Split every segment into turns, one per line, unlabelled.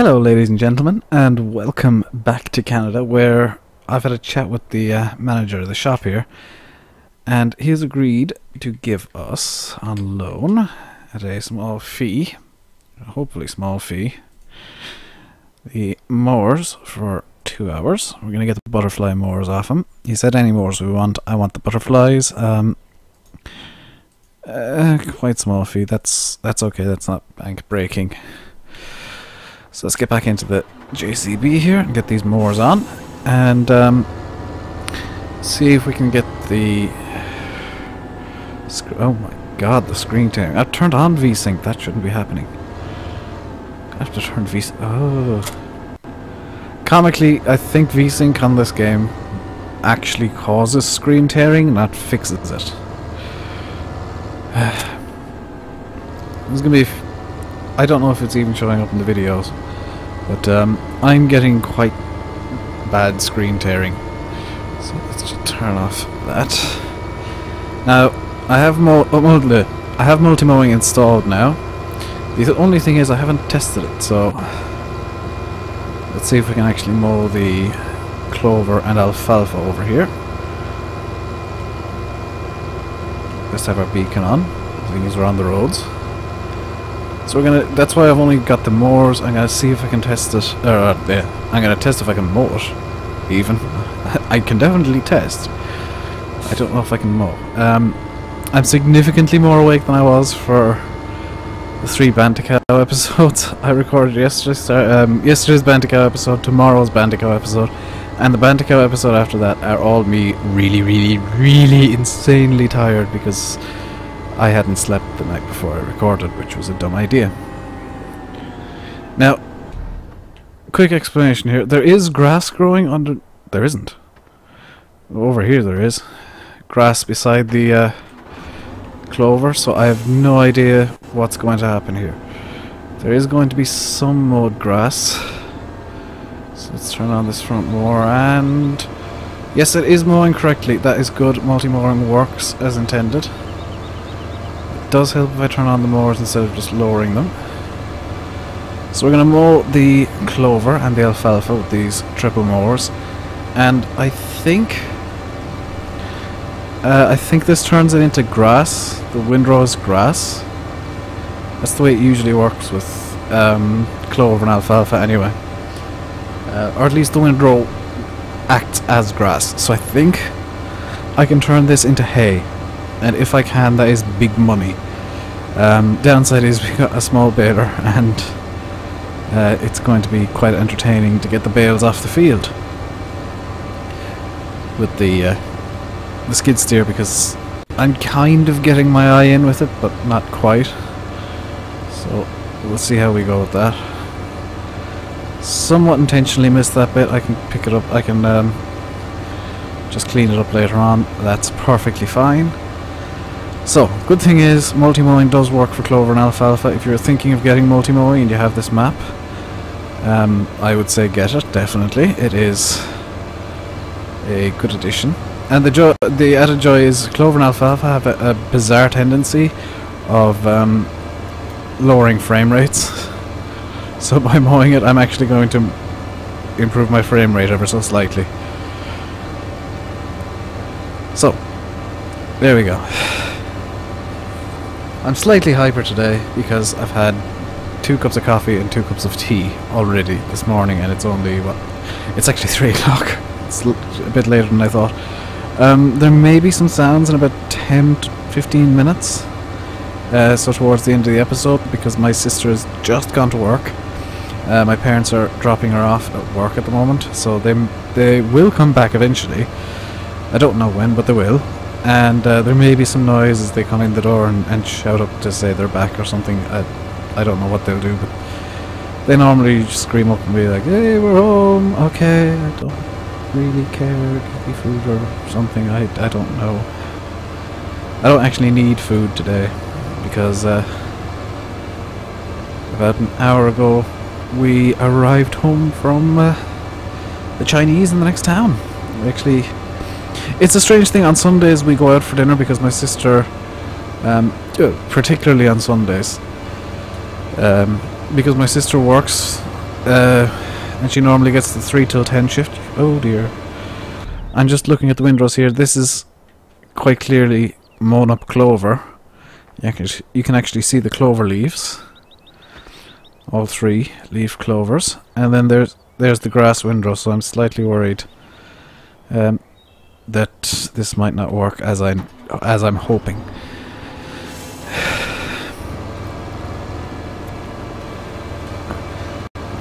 Hello ladies and gentlemen, and welcome back to Canada, where I've had a chat with the manager of the shop here, and he has agreed to give us on loan at a small fee, hopefully small fee, the mowers for 2 hours. We're going to get the butterfly mowers off him. He said any mowers we want. I want the butterflies. Quite small fee. That's okay. That's not bank breaking. So let's get back into the JCB here and get these mowers on, and see if we can get the... Oh my god, the screen tearing. I've turned on VSync. That shouldn't be happening. I have to turn VSync. Oh. Comically, I think VSync on this game actually causes screen tearing, not fixes it. This is gonna be... I don't know if it's even showing up in the videos, but I'm getting quite bad screen tearing. So let's just turn off that. Now I have Multimowing installed now. The only thing is I haven't tested it, so let's see if we can actually mow the clover and alfalfa over here. Let's have our beacon on, as we're on the roads. So we're gonna. That's why I've only got the mowers. I'm gonna see if I can test it. I'm gonna test if I can mow it. Even I can definitely test. I don't know if I can mow. I'm significantly more awake than I was for the 3 Bandicoot episodes I recorded yesterday. Yesterday's Bandicoot episode, tomorrow's Bandicoot episode, and the Bandicoot episode after that are all me really insanely tired because I hadn't slept the night before I recorded, which was a dumb idea. Now, quick explanation here. There is grass growing under... There isn't. Over here there is. Grass beside the clover, so I have no idea what's going to happen here. There is going to be some mowed grass. So let's turn on this front mower, and... Yes, it is mowing correctly. That is good. Multimowing works as intended. Does help if I turn on the mowers instead of just lowering them. So we're going to mow the clover and the alfalfa with these triple mowers, and I think this turns it into grass. The windrow's grass. That's the way it usually works with clover and alfalfa anyway, or at least the windrow acts as grass. So I think I can turn this into hay. And if I can, that is big money. Downside is we got a small baler, and it's going to be quite entertaining to get the bales off the field with the skid steer, because I'm kind of getting my eye in with it, but not quite. So we'll see how we go with that. Somewhat intentionally missed that bit. I can pick it up. I can just clean it up later on. That's perfectly fine. So, good thing is, multimowing does work for clover and alfalfa. If you're thinking of getting multimowing and you have this map, I would say get it, definitely. It is a good addition. And the added joy is clover and alfalfa have a bizarre tendency of lowering frame rates. So by mowing it, I'm actually going to improve my frame rate ever so slightly. So, there we go. I'm slightly hyper today because I've had 2 cups of coffee and 2 cups of tea already this morning, and it's only, what, it's actually 3 o'clock. It's a bit later than I thought. There may be some sounds in about 10 to 15 minutes, so towards the end of the episode, because my sister has just gone to work. My parents are dropping her off at work at the moment, so they will come back eventually. I don't know when, but they will. And there may be some noise as they come in the door and shout up to say they're back or something. I don't know what they'll do, but they normally just scream up and be like, "Hey, we're home, okay, I don't really care, give me food or something." I don't know. I don't actually need food today, because about an hour ago we arrived home from the Chinese in the next town. We actually... It's a strange thing. On Sundays we go out for dinner because my sister, particularly on Sundays, because my sister works and she normally gets the 3 till 10 shift. Oh dear. I'm just looking at the windows here. This is quite clearly mown up clover. You can actually see the clover leaves. All 3 leaf clovers. And then there's the grass window, so I'm slightly worried that this might not work as I'm hoping.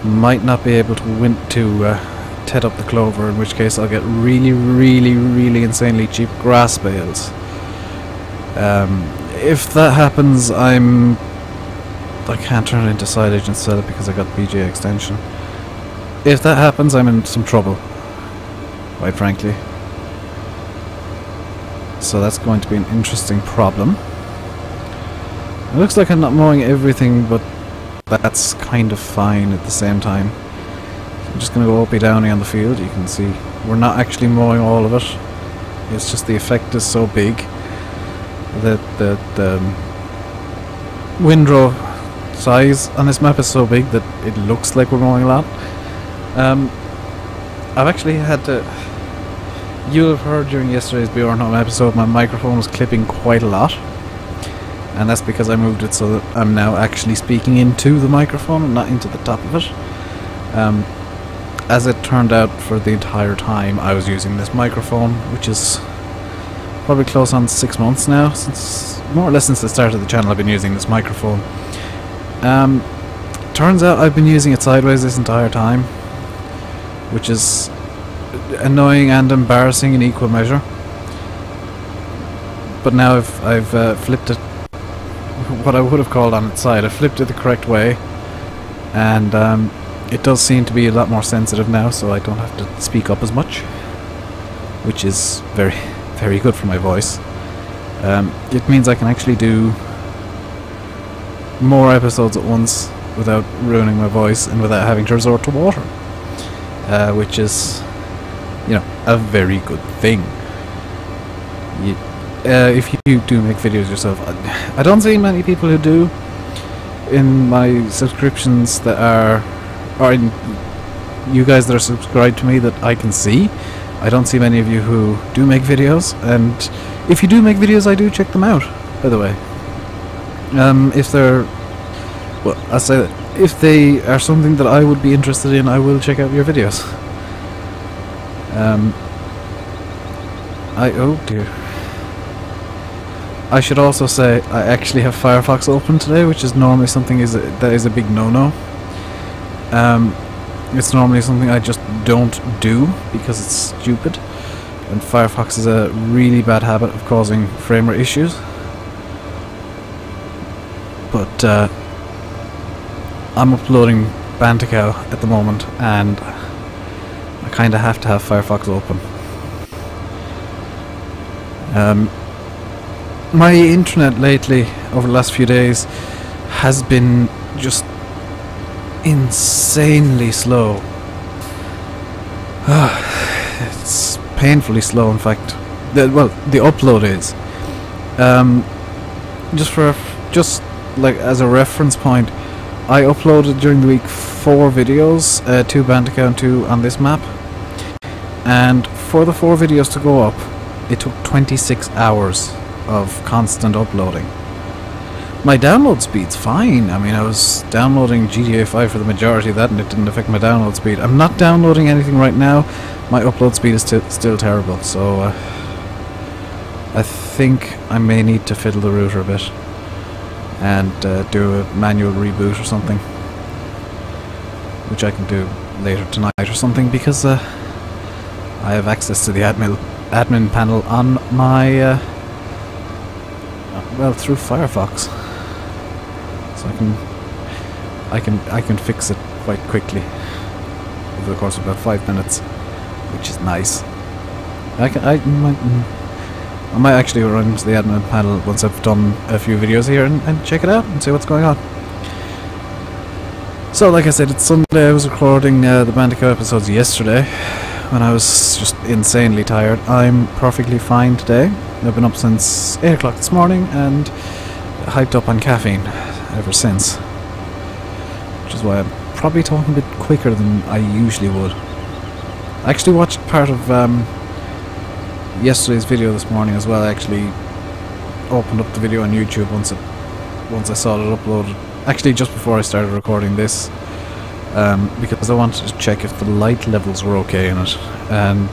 Might not be able to ted up the clover, in which case I'll get really insanely cheap grass bales. If that happens, I can't turn it into silage and sell it because I got BJ extension. If that happens, I'm in some trouble, quite frankly. So that's going to be an interesting problem. It looks like I'm not mowing everything, but that's kind of fine at the same time. I'm just going to go uppy downy on the field. You can see we're not actually mowing all of it. It's just the effect is so big that the windrow size on this map is so big that it looks like we're mowing a lot. I've actually had to... You'll have heard during yesterday's Bjorn Home episode my microphone was clipping quite a lot. And that's because I moved it so that I'm now actually speaking into the microphone and not into the top of it. As it turned out, for the entire time I was using this microphone, which is probably close on 6 months now, more or less since the start of the channel I've been using this microphone. Turns out I've been using it sideways this entire time, which is annoying and embarrassing in equal measure. But now I've flipped it, what I would have called on its side. I flipped it the correct way, and it does seem to be a lot more sensitive now, so I don't have to speak up as much, which is very good for my voice. It means I can actually do more episodes at once without ruining my voice and without having to resort to water, which is, you know, a very good thing. If you do make videos yourself, I don't see many people who do in my subscriptions that are, or in you guys that are subscribed to me that I can see. I don't see many of you who do make videos, and if you do make videos, I do check them out, by the way. If they're, well, I'll say that if they are something that I would be interested in, I will check out your videos. Oh dear. I should also say I actually have Firefox open today, which is normally something that is a big no-no. It's normally something I just don't do because it's stupid, and Firefox is a really bad habit of causing frame rate issues. But I'm uploading Bandicoot at the moment, and I kind of have to have Firefox open. My internet lately, over the last few days, has been just insanely slow. It's painfully slow, in fact. The upload is. Just like as a reference point, I uploaded during the week 4 videos, 2 Bandicoot and 2 on this map, and for the 4 videos to go up, it took 26 hours of constant uploading. My download speed's fine. I mean, I was downloading GTA 5 for the majority of that, and it didn't affect my download speed. I'm not downloading anything right now. My upload speed is still terrible, so I think I may need to fiddle the router a bit and do a manual reboot or something, which I can do later tonight or something, because I have access to the admin panel on my well, through Firefox, so I can fix it quite quickly over the course of about 5 minutes, which is nice. I might actually run to the admin panel once I've done a few videos here and check it out and see what's going on. So, like I said, it's Sunday. I was recording the Bandicoot episodes yesterday when I was just insanely tired. I'm perfectly fine today. I've been up since 8 o'clock this morning and hyped up on caffeine ever since, which is why I'm probably talking a bit quicker than I usually would. I actually watched part of yesterday's video this morning as well. I actually opened up the video on YouTube once I saw it uploaded. Actually, just before I started recording this, because I wanted to check if the light levels were okay in it, and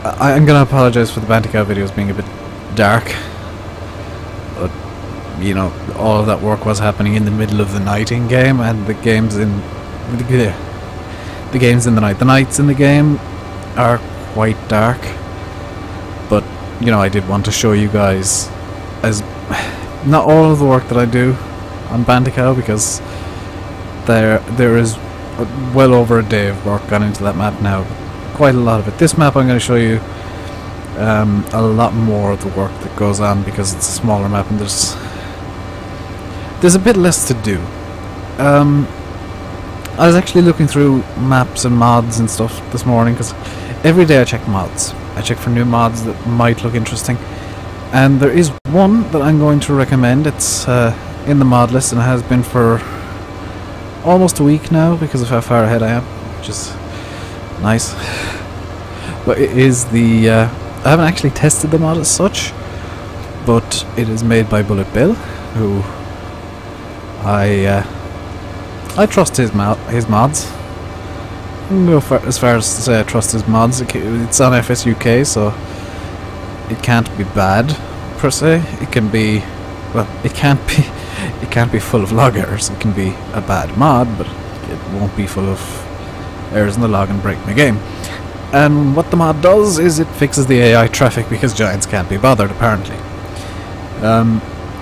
I'm gonna apologize for the Bandicoot videos being a bit dark, but you know, all of that work was happening in the middle of the night in game, and the games in the night. The nights in the game are quite dark, but you know, I did want to show you guys not all of the work that I do on Bandicoot, because there is well over a day of work gone into that map now. Quite a lot of it. This map I'm going to show you a lot more of the work that goes on because it's a smaller map and there's a bit less to do. I was actually looking through maps and mods and stuff this morning, because every day I check mods. I check for new mods that might look interesting, and there is one that I'm going to recommend. It's in the mod list and it has been for almost a week now because of how far ahead I am, which is nice. But it is the I haven't actually tested the mod as such, but it is made by Bullet Bill, who I trust his mods. I can go as far as to say I trust his mods. It's on FSUK, so it can't be bad per se. It can be, well, it can't be full of log errors. It can be a bad mod, but it won't be full of errors in the log and break my game. And what the mod does is it fixes the AI traffic, because giants can't be bothered apparently.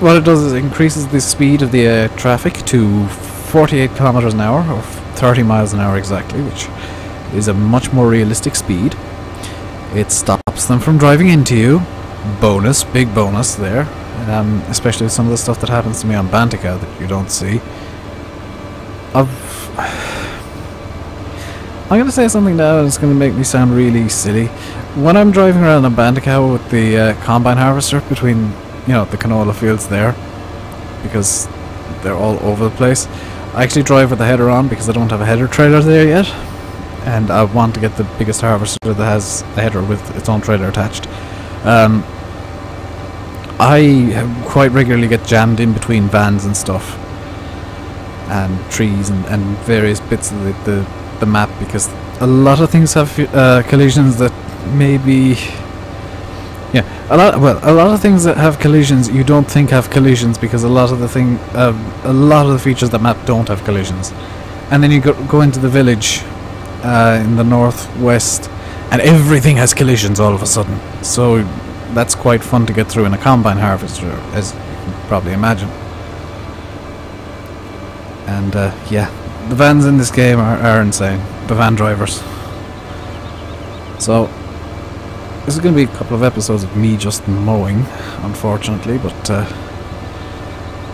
What it does is it increases the speed of the AI traffic to 48 kilometers an hour, or 30 miles an hour exactly, which is a much more realistic speed. It stops them from driving into you. Bonus, big bonus there. Especially with some of the stuff that happens to me on Bandicoot that you don't see. I'm going to say something now that's going to make me sound really silly. When I'm driving around on Bandicoot with the combine harvester between, you know, the canola fields there, because they're all over the place, I actually drive with the header on because I don't have a header trailer there yet, and I want to get the biggest harvester that has a header with its own trailer attached. I quite regularly get jammed in between vans and stuff, and trees and various bits of the map, because a lot of things have collisions that maybe, yeah, a lot of things that have collisions you don't think have collisions, because a lot of the features of the map don't have collisions. And then you go into the village in the northwest, and everything has collisions all of a sudden. So that's quite fun to get through in a combine harvester, as you can probably imagine. And yeah, the vans in this game are insane. The van drivers. So this is going to be a couple of episodes of me just mowing, unfortunately, but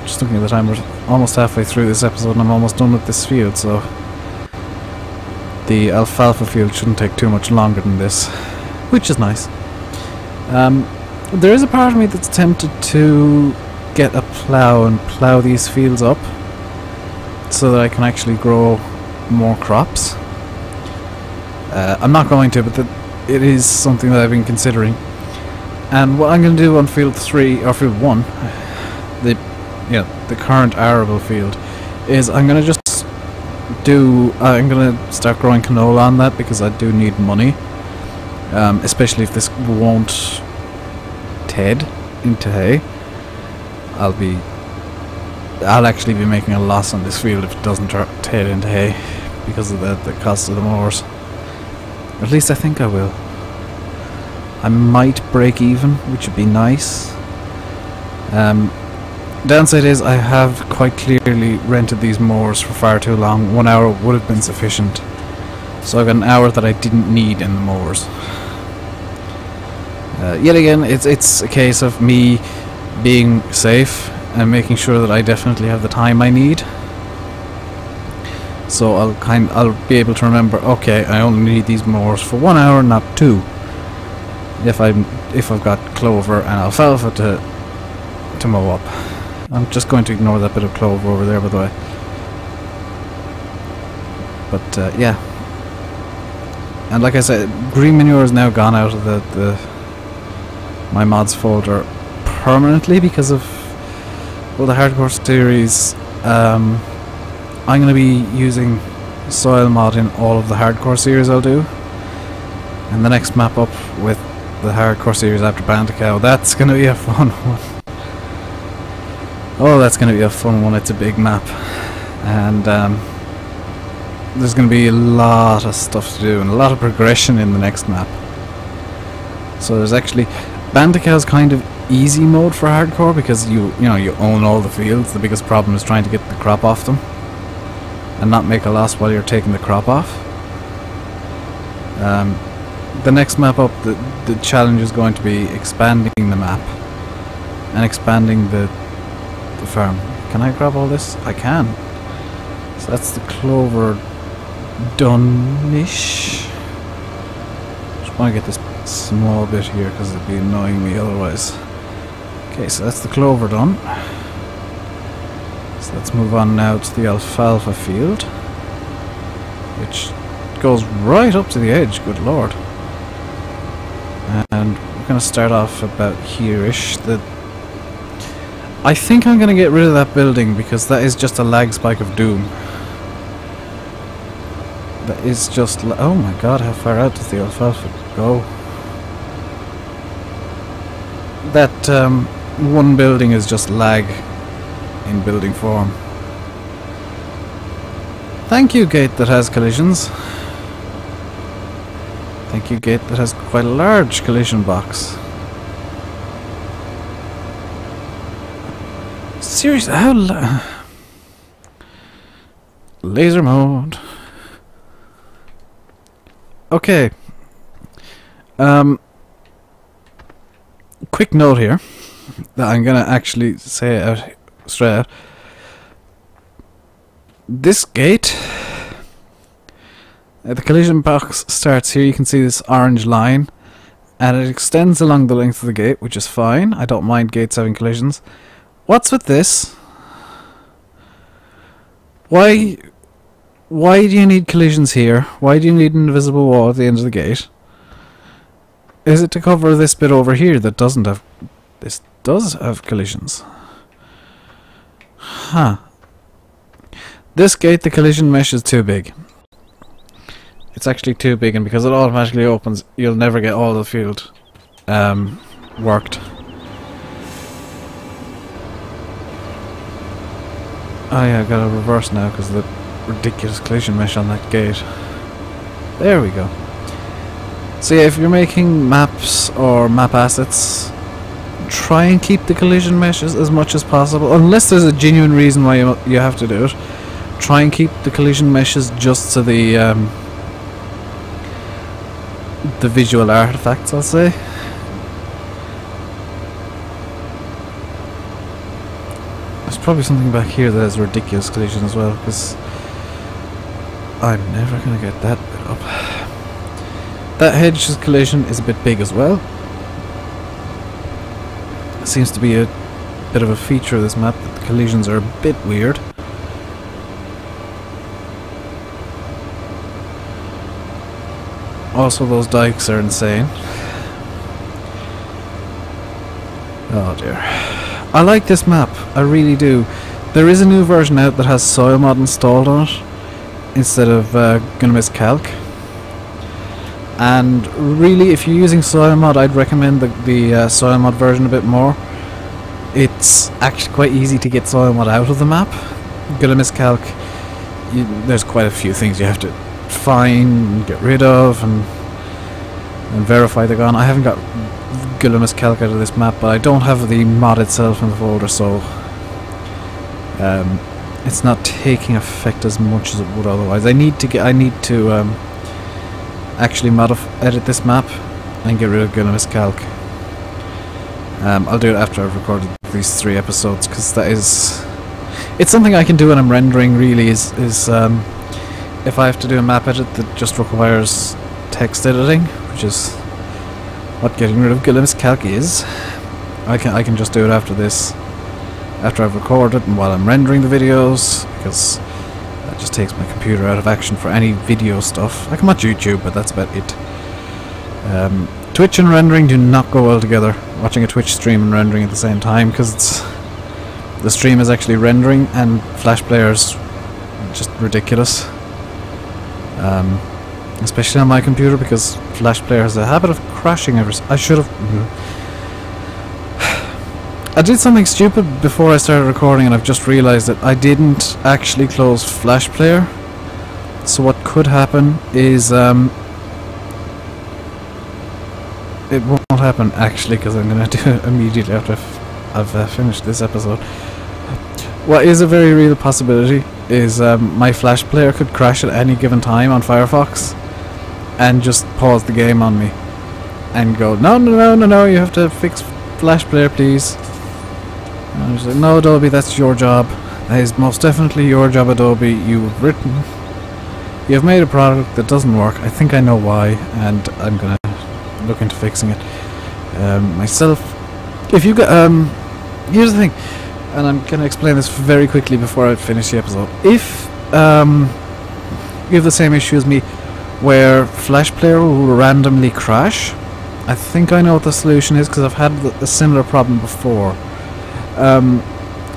just looking at the time, we're almost halfway through this episode and I'm almost done with this field, so the alfalfa field shouldn't take too much longer than this, which is nice. There is a part of me that's tempted to get a plough and plough these fields up so that I can actually grow more crops. I'm not going to, but it is something that I've been considering. And what I'm going to do on field 3 or field 1, the current arable field, is I'm going to start growing canola on that, because I do need money, especially if this won't TED into hay. I'll actually be making a loss on this field if it doesn't TED into hay, because of the cost of the mowers. At least I think I will. I might break even, which would be nice. Downside is I have quite clearly rented these mowers for far too long. 1 hour would have been sufficient. So I've got an hour that I didn't need in the mowers. Yet again, it's a case of me being safe and making sure that I definitely have the time I need. So I'll be able to remember, okay, I only need these mowers for 1 hour, not 2. If I've got clover and alfalfa to mow up. I'm just going to ignore that bit of clover over there, by the way. But yeah. And like I said, green manure is now gone out of my mods folder permanently because of, well, the hardcore series. I'm going to be using soil mod in all of the hardcore series I'll do, and the next map up with the hardcore series after Bandicoot, that's going to be a fun one. Oh, that's going to be a fun one. It's a big map, and there's going to be a lot of stuff to do and a lot of progression in the next map. So there's actually Bandicoot's kind of easy mode for hardcore because you own all the fields. The biggest problem is trying to get the crop off them and not make a loss while you're taking the crop off. The next map up, the challenge is going to be expanding the map and expanding the farm. Can I grab all this? I can. So that's the clover done-ish. Just want to get this small bit here because it'd be annoying me otherwise. Okay, so that's the clover done. So let's move on now to the alfalfa field, which goes right up to the edge, good lord. And we're going to start off about here-ish. I think I'm going to get rid of that building because that is just a lag spike of doom. That is just... oh my god, how far out does the alfalfa go? That one building is just lag in building form. Thank you, gate that has collisions. Thank you, gate that has quite a large collision box. Seriously, how laser mode. Okay. Quick note here that I'm gonna actually say out straight out. This gate, the collision box starts here. You can see this orange line, and it extends along the length of the gate, which is fine. I don't mind gates having collisions. What's with this? Why do you need collisions here? Why do you need an invisible wall at the end of the gate? Is it to cover this bit over here that doesn't have... this does have collisions? Huh. This gate, the collision mesh is too big. It's actually too big, and because it automatically opens, you'll never get all the field worked. Oh yeah, I've got to reverse now because of the ridiculous collision mesh on that gate. There we go. So yeah, if you're making maps or map assets, try and keep the collision meshes as much as possible. Unless there's a genuine reason why you have to do it. Try and keep the collision meshes just to the visual artifacts, I'll say. There's probably something back here that has ridiculous collision as well, because I'm never going to get that bit up. That hedge's collision is a bit big as well. It seems to be a bit of a feature of this map that the collisions are a bit weird. Also, those dikes are insane. Oh dear. I like this map, I really do. There is a new version out that has soil mod installed on it instead of gonna miss calc. And really, if you're using soil mod, I'd recommend the soil mod version a bit more. It's actually quite easy to get soil mod out of the map. Gonna miss calc, there's quite a few things you have to find and get rid of and verify they're gone. I haven't got Gullimus Calc out of this map, but I don't have the mod itself in the folder, so it's not taking effect as much as it would otherwise. I need to actually edit this map and get rid of Gullimus Calc. I'll do it after I've recorded these 3 episodes, because it's something I can do when I'm rendering. Really, is if I have to do a map edit that just requires text editing, which is what getting rid of Gullimus Calc is. I can just do it after this, after I've recorded and while I'm rendering the videos, because that just takes my computer out of action for any video stuff. I can watch YouTube, but that's about it. Twitch and rendering do not go well together. Watching a Twitch stream and rendering at the same time, because the stream is actually rendering and Flash Player's just ridiculous. Especially on my computer, because Flash Player has a habit of crashing I should have... I did something stupid before I started recording, and I've just realised that I didn't actually close Flash Player. So what could happen is... it won't happen actually, because I'm going to do it immediately after I've finished this episode. What is a very real possibility is my Flash Player could crash at any given time on Firefox and just pause the game on me and go, no, you have to fix Flash Player, please. And I was like, no, Adobe, that's your job. That is most definitely your job, Adobe. You have made a product that doesn't work. I think I know why, and I'm gonna look into fixing it myself. If you got here's the thing, and I'm gonna explain this very quickly before I finish the episode. If you have the same issue as me, where Flash Player will randomly crash, I think I know what the solution is, because I've had a similar problem before.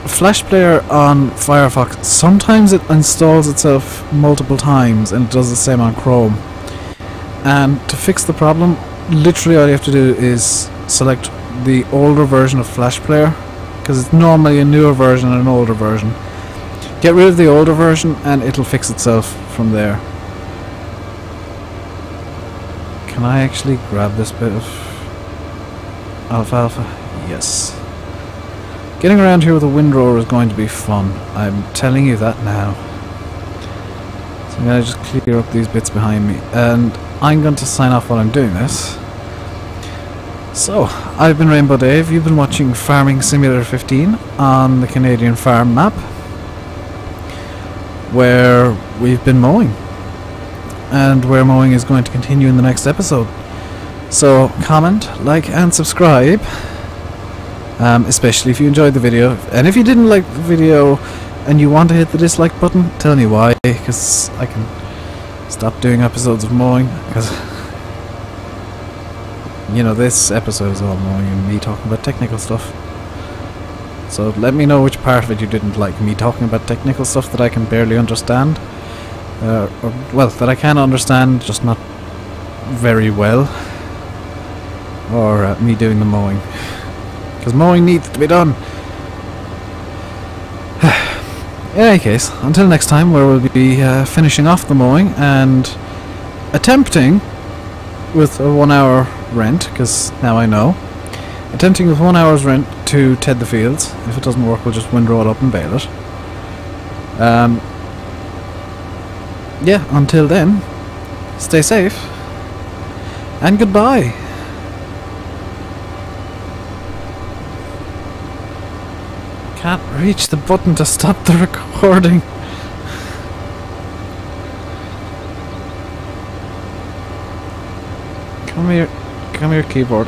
Flash Player on Firefox, sometimes it installs itself multiple times, and it does the same on Chrome. And to fix the problem, literally all you have to do is select the older version of Flash Player, because it's normally a newer version and an older version. Get rid of the older version and it'll fix itself from there. Can I actually grab this bit of alfalfa? Yes. Getting around here with a windrower is going to be fun. I'm telling you that now. So I'm going to just clear up these bits behind me, and I'm going to sign off while I'm doing this. So, I've been Rainbow Dave. You've been watching Farming Simulator 15 on the Canadian Farm map, where we've been mowing, and where mowing is going to continue in the next episode. So, comment, like, and subscribe, especially if you enjoyed the video. And if you didn't like the video and you want to hit the dislike button, tell me why, because I can stop doing episodes of mowing, because you know, this episode is all mowing and me talking about technical stuff. So let me know which part of it you didn't like. Me talking about technical stuff that I can barely understand, or, well, that I can understand, just not very well, or me doing the mowing, because mowing needs to be done. In any case, until next time, where we'll be finishing off the mowing and attempting with a 1 hour rent, because now I know, attempting with 1 hour's rent to ted the fields. If it doesn't work, we'll just windrow it up and bale it. Yeah, until then, stay safe and goodbye. Can't reach the button to stop the recording. Come here, keyboard.